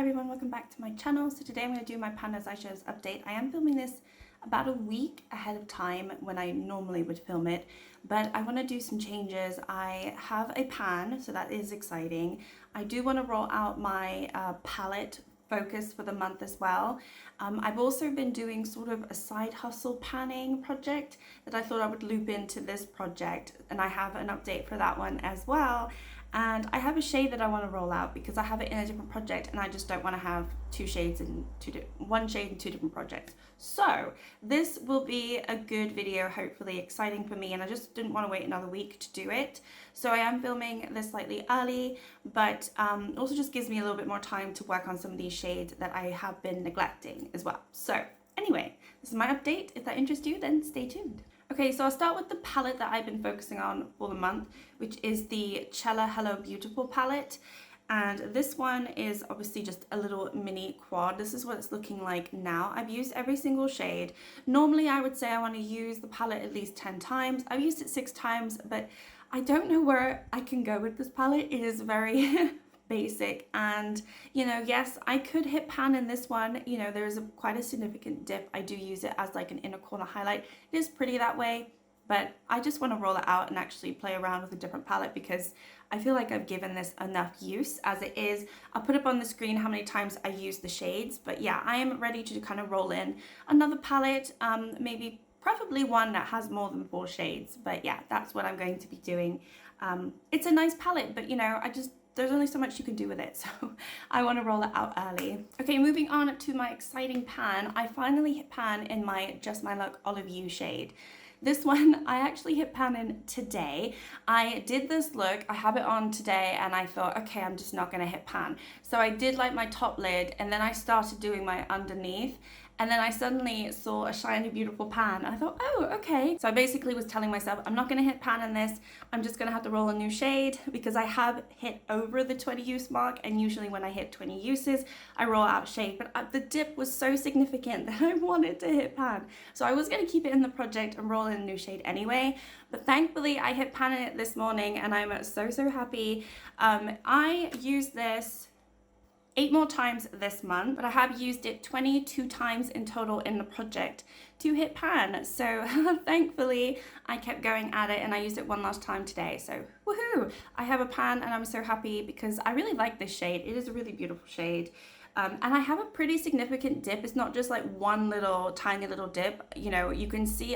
everyone, welcome back to my channel. So today I'm going to do my THOSE eyeshadows update. I am filming this about a week ahead of time when I normally would film it, but I want to do some changes. I have a pan, so that is exciting. I do want to roll out my palette focus for the month as well. I've also been doing sort of a side hustle panning project that I thought I would loop into this project, and I have an update for that one as well. And I have a shade that I want to roll out because I have it in a different project and I just don't want to have one shade in two different projects. So this will be a good video, hopefully exciting for me, and I just didn't want to wait another week to do it. So I am filming this slightly early, but also just gives me a little bit more time to work on some of these shades that I have been neglecting as well. So anyway, this is my update. If that interests you, then stay tuned. Okay, so I'll start with the palette that I've been focusing on for the month, which is the Cella Hello Beautiful palette. And this one is obviously just a little mini quad. This is what it's looking like now. I've used every single shade. Normally I would say I want to use the palette at least 10 times. I've used it 6 times, but I don't know where I can go with this palette. It is very basic, and yes, I could hit pan in this one. There's quite a significant dip. I do use it as like an inner corner highlight. It is pretty that way, but I just want to roll it out and actually play around with a different palette because I feel like I've given this enough use as it is. I'll put up on the screen how many times I use the shades, but yeah, I am ready to kind of roll in another palette, maybe preferably one that has more than 4 shades, but yeah, that's what I'm going to be doing. It's a nice palette, but there's only so much you can do with it, so I want to roll it out early. Okay, moving on to my exciting pan. I finally hit pan in my Just My Luck Olive You shade. This one I actually hit pan in today. I did this look, I have it on today, and I thought, okay, I'm just not going to hit pan. So I did like my top lid, and then I started doing my underneath, and then I suddenly saw a shiny, beautiful pan. And I thought, oh, okay. So I basically was telling myself, I'm not gonna hit pan in this. I'm just gonna have to roll a new shade because I have hit over the 20 use mark. And usually when I hit 20 uses, I roll out shade. But the dip was so significant that I wanted to hit pan. So I was gonna keep it in the project and roll in a new shade anyway. But thankfully I hit pan in it this morning and I'm so happy. I used this 8 more times this month, but I have used it 22 times in total in the project to hit pan. So thankfully I kept going at it and I used it one last time today. So woohoo! I have a pan and I'm so happy because I really like this shade. It is a really beautiful shade. And I have a pretty significant dip. It's not just like one little tiny little dip. You can see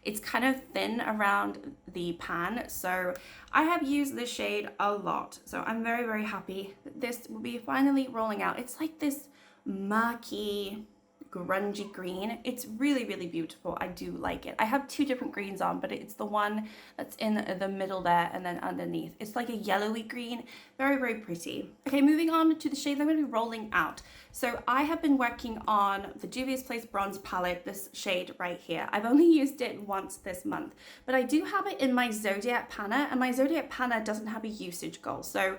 it's kind of thin around the pan. So I have used this shade a lot. So I'm very happy that this will be finally rolling out. It's like this murky, grungy green. It's really beautiful. I do like it. I have 2 different greens on, but it's the one that's in the middle there and then underneath. It's like a yellowy green. Very pretty. Okay, moving on to the shades I'm going to be rolling out. So I have been working on the Juvia's Place Bronze palette, this shade right here. I've only used it once this month, but I do have it in my Zodiac Panna, and my Zodiac Panna doesn't have a usage goal. So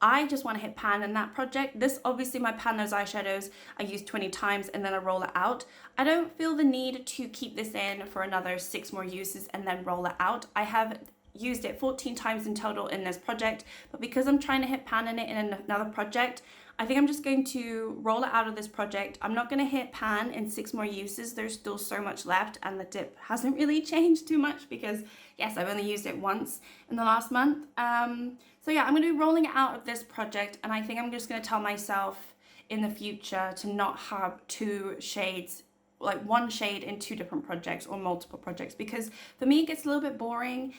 I just want to hit pan in that project. This, obviously my THOSE eyeshadows, I use 20 times and then I roll it out. I don't feel the need to keep this in for another 6 more uses and then roll it out. I have used it 14 times in total in this project, but because I'm trying to hit pan in it in another project, I think I'm just going to roll it out of this project. I'm not going to hit pan in 6 more uses. There's still so much left and the dip hasn't really changed too much because yes, I've only used it once in the last month. So yeah, I'm going to be rolling it out of this project, and I think I'm just going to tell myself in the future to not have 2 shades, like 1 shade in 2 different projects or multiple projects, because for me it gets a little bit boring.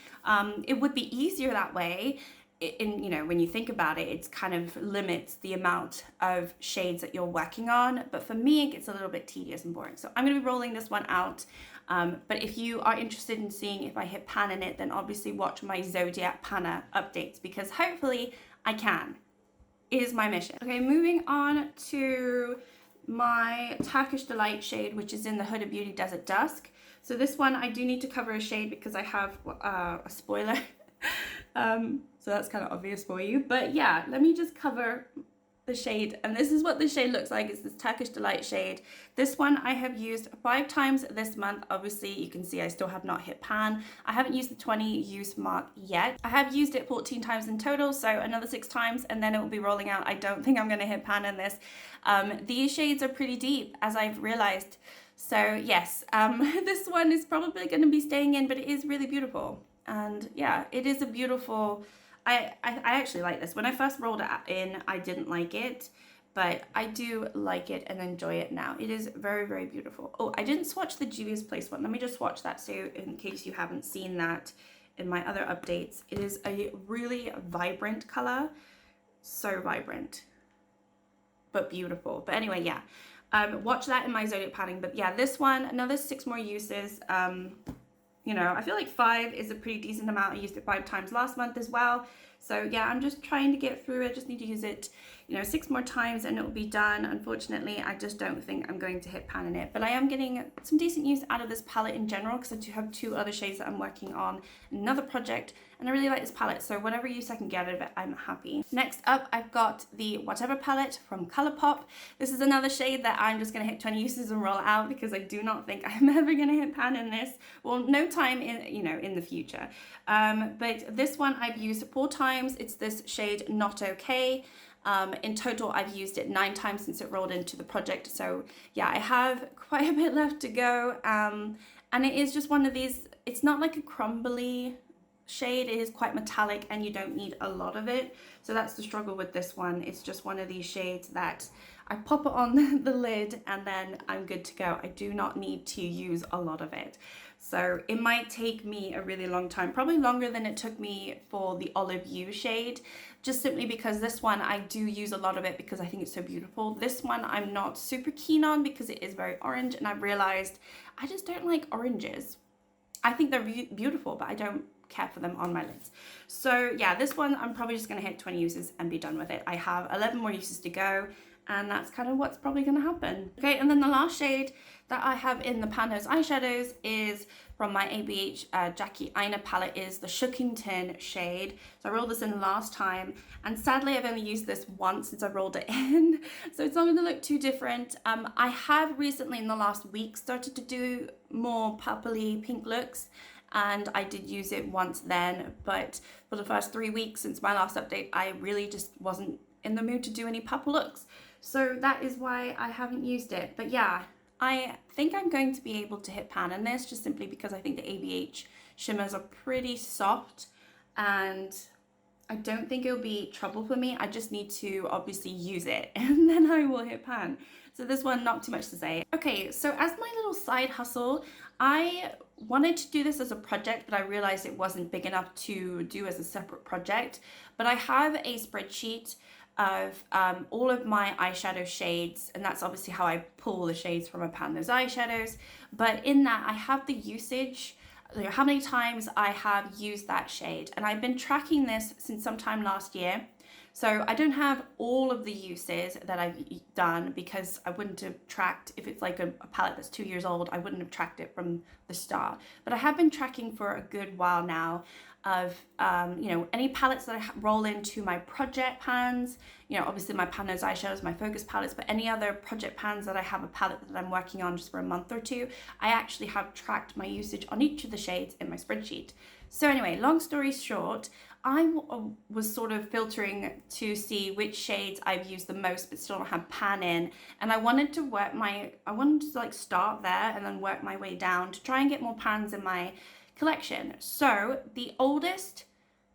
It would be easier that way. When you think about it, it's kind of limits the amount of shades that you're working on, but for me it gets a little bit tedious and boring. So I'm going to be rolling this one out. But if you are interested in seeing if I hit pan in it, then obviously watch my Zodiac Panna updates, because hopefully I can. It is my mission. Okay, moving on to my Turkish Delight shade, which is in the Huda Beauty Desert Dusk. So this one I do need to cover a shade because I have a spoiler. So that's kind of obvious for you. But yeah, let me just cover the shade, and this is what the shade looks like. It's this Turkish Delight shade. This one I have used 5 times this month. Obviously you can see I still have not hit pan. I haven't used the 20 use mark yet. I have used it 14 times in total, so another 6 times and then it will be rolling out. I don't think I'm going to hit pan in this. These shades are pretty deep, as I've realized. So yes, this one is probably going to be staying in, but it is really beautiful. And yeah, it is a beautiful, I actually like this. When I first rolled it in, I didn't like it, but I do like it and enjoy it now. It is very, very beautiful. Oh, I didn't swatch the Juvia's Place one. Let me just swatch that, so in case you haven't seen that in my other updates. It is a really vibrant color, so vibrant, but beautiful. But anyway, yeah, watch that in my Zodiac panning. But yeah, this one, another 6 more uses. You know, I feel like 5 is a pretty decent amount. I used it 5 times last month as well. So yeah, I'm just trying to get through it. I just need to use it, you know, 6 more times and it will be done. Unfortunately, I just don't think I'm going to hit pan in it. But I am getting some decent use out of this palette in general, because I do have 2 other shades that I'm working on in another project. And I really like this palette, so whatever use I can get out of it, I'm happy. Next up, I've got the Whatever palette from Colourpop. This is another shade that I'm just going to hit 20 uses and roll out, because I do not think I'm ever going to hit pan in this. Well, no time in, you know, in the future. But this one I've used 4 times. It's this shade Not Okay. In total, I've used it 9 times since it rolled into the project. So yeah, I have quite a bit left to go. And it is just one of these, it's not like a crumbly shade. It is quite metallic and you don't need a lot of it. So that's the struggle with this one. It's just one of these shades that I pop it on the lid and then I'm good to go. I do not need to use a lot of it. So it might take me a really long time, probably longer than it took me for the Olive You shade, just simply because this one I do use a lot of it because I think it's so beautiful. This one I'm not super keen on because it is very orange, and I've realized I just don't like oranges. I think they're beautiful, but I don't care for them on my lids. So yeah, this one I'm probably just going to hit 20 uses and be done with it. I have 11 more uses to go, and that's kind of what's probably going to happen. Okay, and then the last shade that I have in the THOSE eyeshadows is from my ABH Jackie Aina palette, is the Shookington shade. So I rolled this in last time, and sadly I've only used this once since I rolled it in, so it's not going to look too different. I have recently in the last week started to do more purpley pink looks, and I did use it once then, but for the first 3 weeks since my last update, I really just wasn't in the mood to do any purple looks. So that is why I haven't used it. But yeah, I think I'm going to be able to hit pan in this, just simply because I think the ABH shimmers are pretty soft and I don't think it'll be trouble for me. I just need to obviously use it and then I will hit pan. So this one, not too much to say. Okay, so as my little side hustle, I wanted to do this as a project, but I realized it wasn't big enough to do as a separate project. But I have a spreadsheet of all of my eyeshadow shades, and that's obviously how I pull the shades from a THOSE eyeshadows. But in that, I have the usage, you know, how many times I have used that shade, and I've been tracking this since sometime last year. So I don't have all of the uses that I've done because I wouldn't have tracked, if it's like a palette that's 2 years old, I wouldn't have tracked it from the start. But I have been tracking for a good while now of, you know, any palettes that I roll into my project pans, you know, obviously my THOSE eyeshadows, my focus palettes, but any other project pans that I have a palette that I'm working on just for a month or two, I actually have tracked my usage on each of the shades in my spreadsheet. So anyway, long story short, I was sort of filtering to see which shades I've used the most but still don't have pan in, and I wanted to like start there and then work my way down to try and get more pans in my collection. So the oldest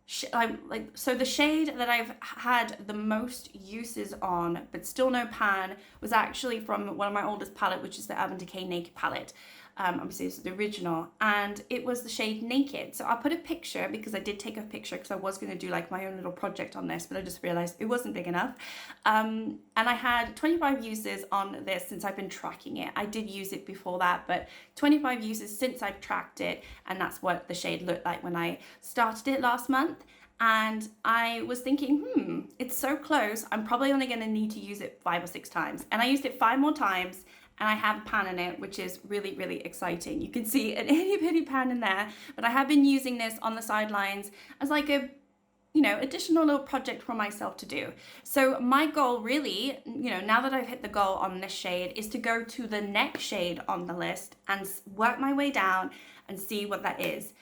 so the shade that I've had the most uses on but still no pan was actually from one of my oldest palette, which is the Urban Decay Naked palette. Obviously this is the original, and it was the shade Naked. So I'll put a picture because I did take a picture because I was going to do like my own little project on this, but I just realized it wasn't big enough. And I had 25 uses on this since I've been tracking it. I did use it before that, but 25 uses since I've tracked it, and that's what the shade looked like when I started it last month. And I was thinking, it's so close, I'm probably only going to need to use it 5 or 6 times. And I used it 5 more times, and I have a pan in it, which is really, really exciting. You can see an itty bitty pan in there, but I have been using this on the sidelines as like a, additional little project for myself to do. So my goal really, now that I've hit the goal on this shade, is to go to the next shade on the list and work my way down and see what that is.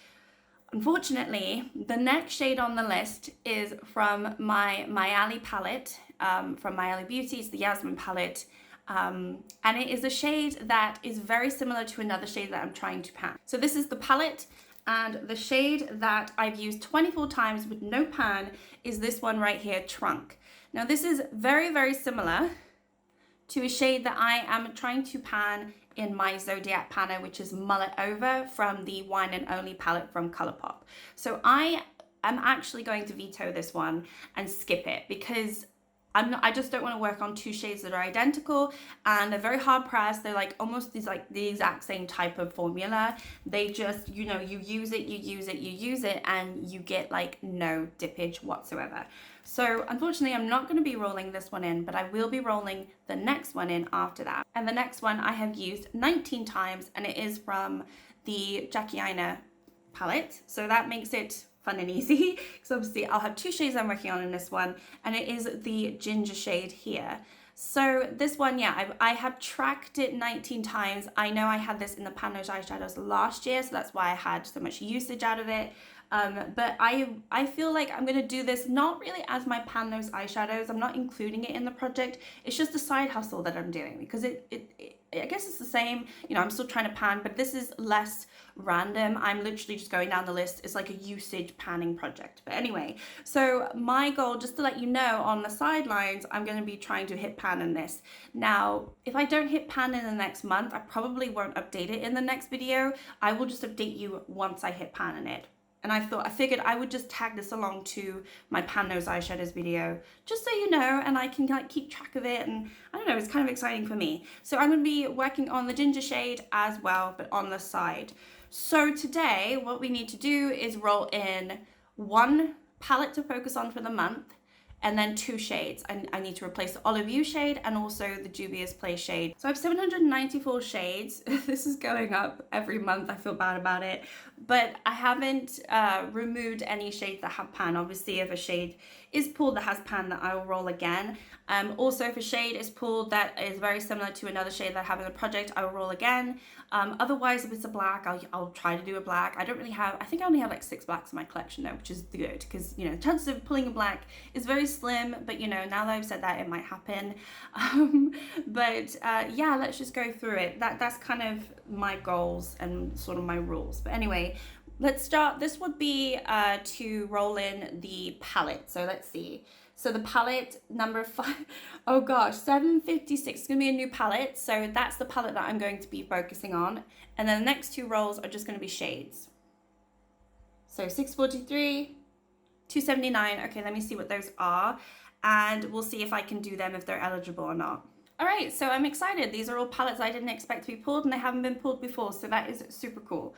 Unfortunately, the next shade on the list is from my Mayali palette, from Mayali Beauty. It's the Yasmin palette. And it is a shade that is very similar to another shade that I'm trying to pan. So this is the palette, and the shade that I've used 24 times with no pan is this one right here, Trunk. Now this is very, very similar to a shade that I am trying to pan in my Zodiac panner, which is Mullet Over from the Wine and Only palette from Colourpop. So I am actually going to veto this one and skip it, because I just don't want to work on two shades that are identical, and they're very hard pressed. They're like almost the exact same type of formula. They just, you use it, and you get like no dippage whatsoever. So unfortunately, I'm not going to be rolling this one in, but I will be rolling the next one in after that. And the next one I have used 19 times, and it is from the Jackie Aina palette. So that makes it fun and easy, because obviously I'll have two shades I'm working on in this one, and it is the ginger shade here. So this one, yeah, I have tracked it 19 times. I know I had this in the THOSE eyeshadows last year, so that's why I had so much usage out of it. But I feel like I'm going to do this not really as my THOSE eyeshadows. I'm not including it in the project. It's just a side hustle that I'm doing, because I guess it's the same, I'm still trying to pan, but this is less random. I'm literally just going down the list. It's like a usage panning project. But anyway, so my goal, just to let you know, on the sidelines, I'm going to be trying to hit pan in this. Now, if I don't hit pan in the next month, I probably won't update it in the next video. I will just update you once I hit pan in it. And I figured I would just tag this along to my THOSE eyeshadows video, just so you know, and I can like keep track of it, and I don't know, it's kind of exciting for me. So I'm going to be working on the ginger shade as well, but on the side. So today, what we need to do is roll in one palette to focus on for the month, and then two shades. I need to replace the Olive You shade and also the Dubious Play shade. So I have 794 shades. This is going up every month. I feel bad about it. But I haven't removed any shades that have pan. Obviously, if a shade is pulled that has pan, that I will roll again. Also, if a shade is pulled that is very similar to another shade that I have in the project, I will roll again. Otherwise, if it's a black, I'll try to do a black. I think I only have like 6 blacks in my collection though, which is good, because the chances of pulling a black is very slim, but now that I've said that, it might happen. Yeah, let's just go through it. That's kind of my goals and sort of my rules. But anyway, let's start. This would be to roll in the palette. So let's see. So the palette number 5, oh gosh, 756, it's gonna be a new palette. So that's the palette that I'm going to be focusing on. And then the next 2 rolls are just gonna be shades. So 643, 279, okay, let me see what those are. And we'll see if I can do them, if they're eligible or not. All right, so I'm excited. These are all palettes I didn't expect to be pulled, and they haven't been pulled before, so that is super cool.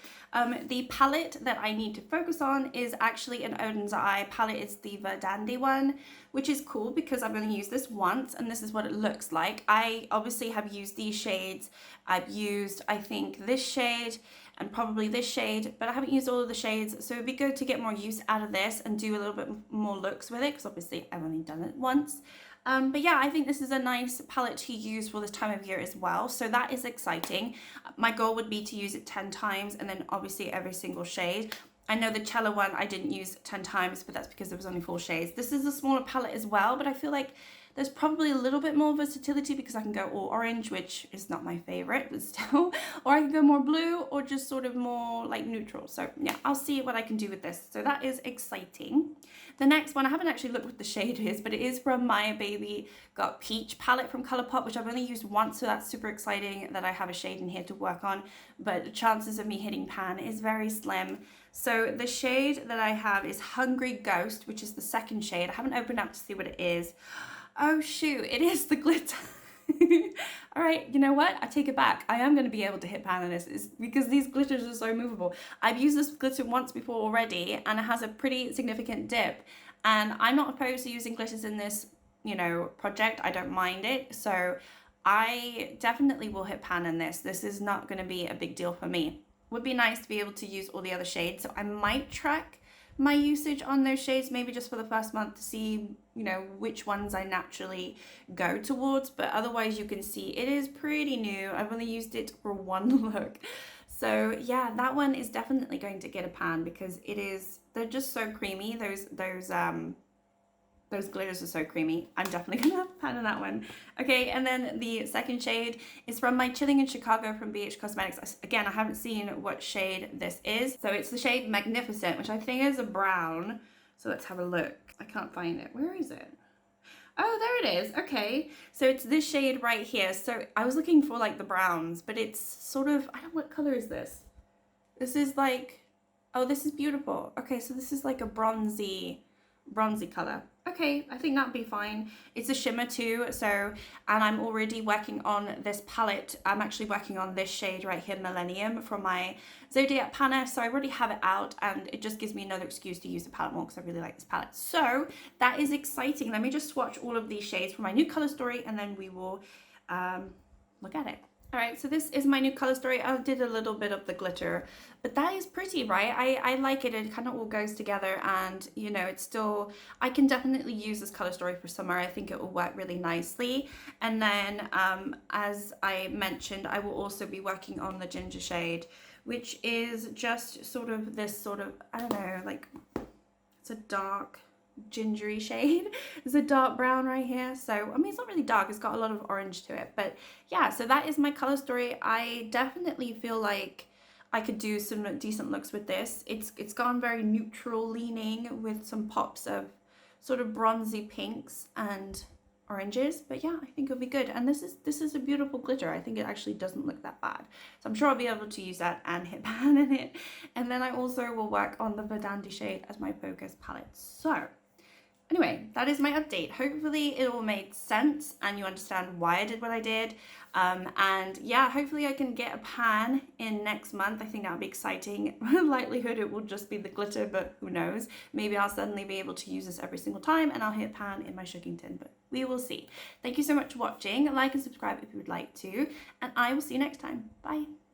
The palette that I need to focus on is actually an Odin's Eye palette. It's the Verdandi one, which is cool because I'm going to use this once, and this is what it looks like. I obviously have used these shades. I've used, I think, this shade and probably this shade, but I haven't used all of the shades, so it'd be good to get more use out of this and do a little bit more looks with it, because obviously I've only done it once. But yeah, I think this is a nice palette to use for this time of year as well. So that is exciting. My goal would be to use it 10 times, and then obviously every single shade. I know the Cello one I didn't use 10 times, but that's because there was only 4 shades. This is a smaller palette as well, but I feel like there's probably a little bit more versatility, because I can go all orange, which is not my favorite, but still, or I can go more blue, or just sort of more like neutral. So yeah, I'll see what I can do with this. So that is exciting. The next one, I haven't actually looked what the shade is, but it is from my Baby Got Peach palette from Colourpop, which I've only used once, so that's super exciting that I have a shade in here to work on, but the chances of me hitting pan is very slim. So the shade that I have is Hungry Ghost, which is the second shade. I haven't opened up to see what it is. Oh shoot, it is the glitter. All right, you know what? I take it back. I am going to be able to hit pan on this, because these glitters are so movable. I've used this glitter once before already, and it has a pretty significant dip. And I'm not opposed to using glitters in this, project. I don't mind it. So I definitely will hit pan in this. This is not going to be a big deal for me. Would be nice to be able to use all the other shades. So I might track my usage on those shades, maybe just for the first month to see, you know, which ones I naturally go towards. But otherwise you can see it is pretty new. I've only used it for one look. So yeah, that one is definitely going to get a pan because they're just so creamy. Those glitters are so creamy. I'm definitely gonna have a pan on that one. Okay, and then the second shade is from my Chilling in Chicago from BH Cosmetics. Again, I haven't seen what shade this is. So it's the shade Magnificent, which I think is a brown. So let's have a look. I can't find it. Where is it? Oh, there it is. Okay, so it's this shade right here. So I was looking for like the browns, but it's sort of, I don't know, what color is this? This is like, oh, this is beautiful. Okay, so this is like a bronzy color. Okay, I think that'd be fine. It's a shimmer too, so, and I'm already working on this palette. I'm actually working on this shade right here, Millennium, from my Zodiac Panna, so I already have it out, and it just gives me another excuse to use the palette more because I really like this palette. So that is exciting. Let me just swatch all of these shades for my new color story, and then we will look at it. All right, so this is my new color story. I did a little bit of the glitter, but that is pretty, right? I like it. It kind of all goes together, and you know, it's still, I can definitely use this color story for summer. I think it will work really nicely. And then as I mentioned, I will also be working on the ginger shade, which is just sort of this sort of, I don't know, like it's a dark gingery shade. There's a dark brown right here, so I mean, it's not really dark, it's got a lot of orange to it. But yeah, so that is my color story. I definitely feel like I could do some decent looks with this. It's gone very neutral leaning with some pops of sort of bronzy pinks and oranges, but yeah, I think it'll be good. And this is a beautiful glitter. I think it actually doesn't look that bad, so I'm sure I'll be able to use that and hit pan in it. And then I also will work on the Verdandi shade as my focus palette. So anyway, that is my update. Hopefully it all made sense and you understand why I did what I did. And yeah, hopefully I can get a pan in next month. I think that would be exciting. Likelihood it will just be the glitter, but who knows? Maybe I'll suddenly be able to use this every single time and I'll hit pan in my sugaring tin, but we will see. Thank you so much for watching. Like and subscribe if you would like to, and I will see you next time. Bye.